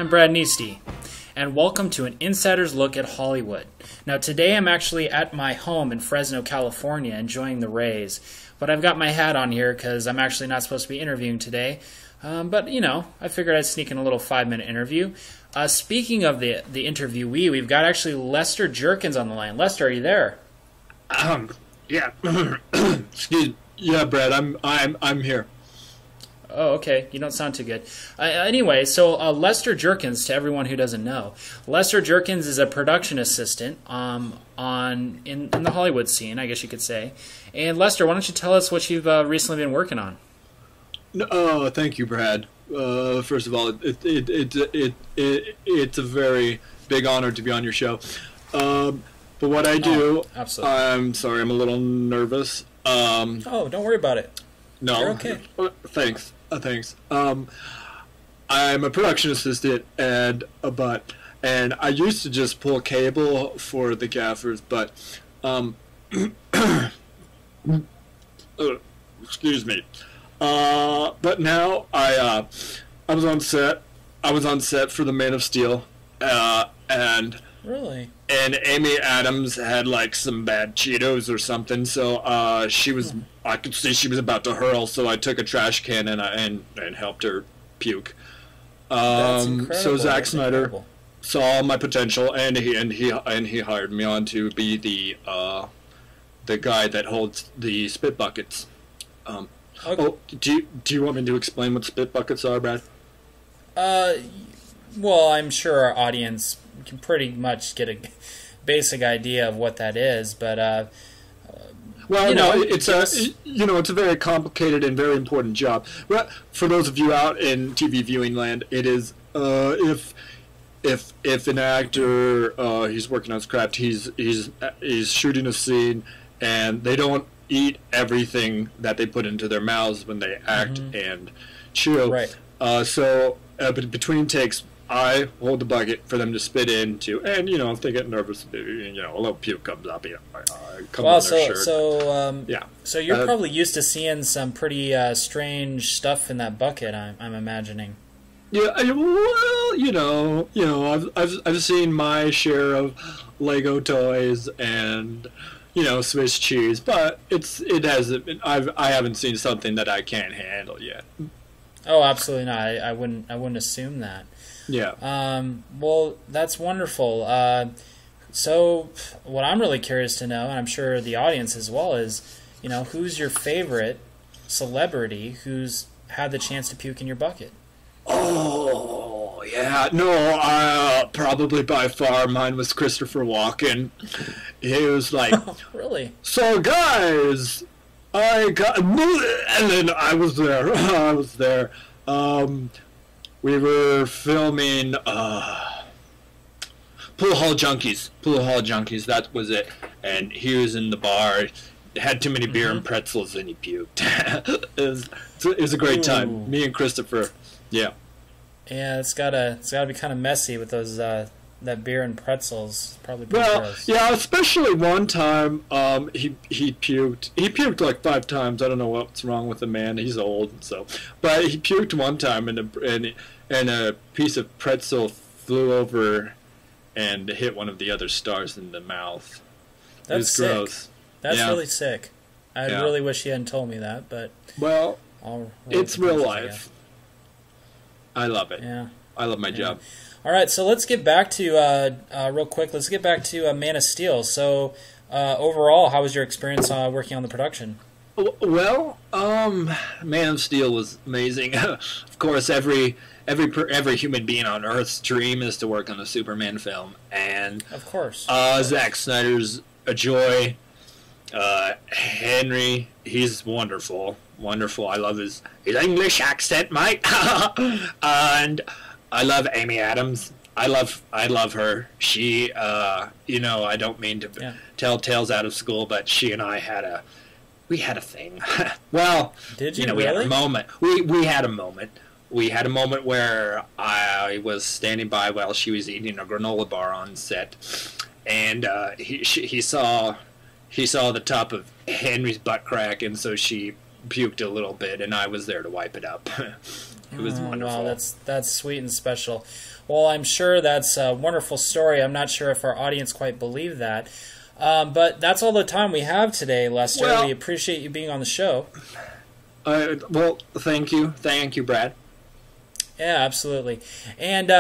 I'm Brad Neesty, and welcome to an insider's look at Hollywood. Now today I'm actually at my home in Fresno, California, enjoying the rays, but I've got my hat on here because I'm actually not supposed to be interviewing today, but you know, I figured I'd sneak in a little 5-minute interview. Speaking of the interviewee, we've got actually Lester Jerkins on the line. Lester, are you there? Yeah. Excuse me. Yeah, Brad, I'm here. Oh, okay. You don't sound too good. Anyway, so Lester Jerkins, to everyone who doesn't know, Lester Jerkins is a production assistant in the Hollywood scene, I guess you could say. And Lester, why don't you tell us what you've recently been working on? Thank you, Brad. First of all, it's a very big honor to be on your show. But what I do, absolutely. I'm sorry, I'm a little nervous. Oh, don't worry about it. No, you're okay. Thanks. Thanks. I'm a production assistant, and I used to just pull cable for the gaffers, but excuse me. But now I was on set. I was on set for the Man of Steel, and really. And Amy Adams had like some bad Cheetos or something, so she was. I could see she was about to hurl, so I took a trash can and helped her puke. That's incredible. So Zack Snyder saw my potential, and he hired me on to be the guy that holds the spit buckets. Okay. Oh, do you want me to explain what spit buckets are, Brad? Well, I'm sure our audience can pretty much get a basic idea of what that is, but well, it's a very complicated and very important job. Well, for those of you out in TV viewing land, it is if an actor he's working on his craft, he's shooting a scene, and they don't eat everything that they put into their mouths when they act and chew. Right. So between takes, I hold the bucket for them to spit into, and if they get nervous, a little puke comes up. Comes on their shirt. Yeah. So you're probably used to seeing some pretty strange stuff in that bucket. I'm imagining. Yeah. Well, I've seen my share of Lego toys and Swiss cheese, but I haven't seen something that I can't handle yet. Oh, absolutely not. I wouldn't assume that. Yeah. Well, that's wonderful. So what I'm really curious to know, and I'm sure the audience as well, is, who's your favorite celebrity who's had the chance to puke in your bucket? Oh, yeah. No, probably by far mine was Christopher Walken. He was like, oh, really? So, guys, and then I was there. We were filming Pool Hall Junkies, that was it. And he was in the bar, had too many beer and pretzels, and he puked. it was a great time. Me and Christopher, yeah. Yeah, it's gotta be kind of messy with those that beer and pretzels. Probably pretty gross. Yeah, especially one time he puked. He puked like 5 times. I don't know what's wrong with the man. He's old, so. But he puked one time, and a piece of pretzel flew over and hit one of the other stars in the mouth. That's it was sick. Gross. That's really sick. I really wish he hadn't told me that, but it's real life. I love it. Yeah, I love my job. All right, so let's get back to real quick. Let's get back to Man of Steel. So overall, how was your experience working on the production? Well, Man of Steel was amazing. Of course, every human being on Earth's dream is to work on a Superman film, and of course, Zack Snyder's a joy. Henry, he's wonderful. I love his English accent, mate. And I love Amy Adams. I love her. She, I don't mean to tell tales out of school, but she and I had a thing. Well, did you? We really? had a moment. We had a moment. We had a moment where I was standing by while she was eating a granola bar on set, and he saw the top of Henry's butt crack, and so she puked a little bit, and I was there to wipe it up. It was wonderful. Wow, that's sweet and special. Well, I'm sure that's a wonderful story. I'm not sure if our audience quite believe that. But that's all the time we have today, Lester. We appreciate you being on the show. Well, thank you. Thank you, Brad. Yeah, absolutely. And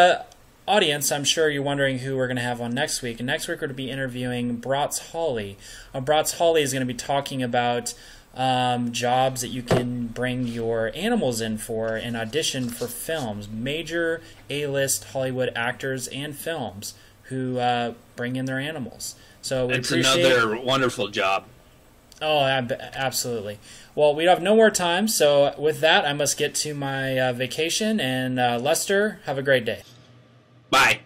audience, I'm sure you're wondering who we're going to have on next week. And next week we're going to be interviewing Bratz Hawley. Bratz Hawley is going to be talking about jobs that you can bring your animals in for and audition for films. Major A-list Hollywood actors and films who bring in their animals. So it's another wonderful job. Oh, absolutely. Well, we have no more time, so with that, I must get to my vacation. And Lester, have a great day. Bye.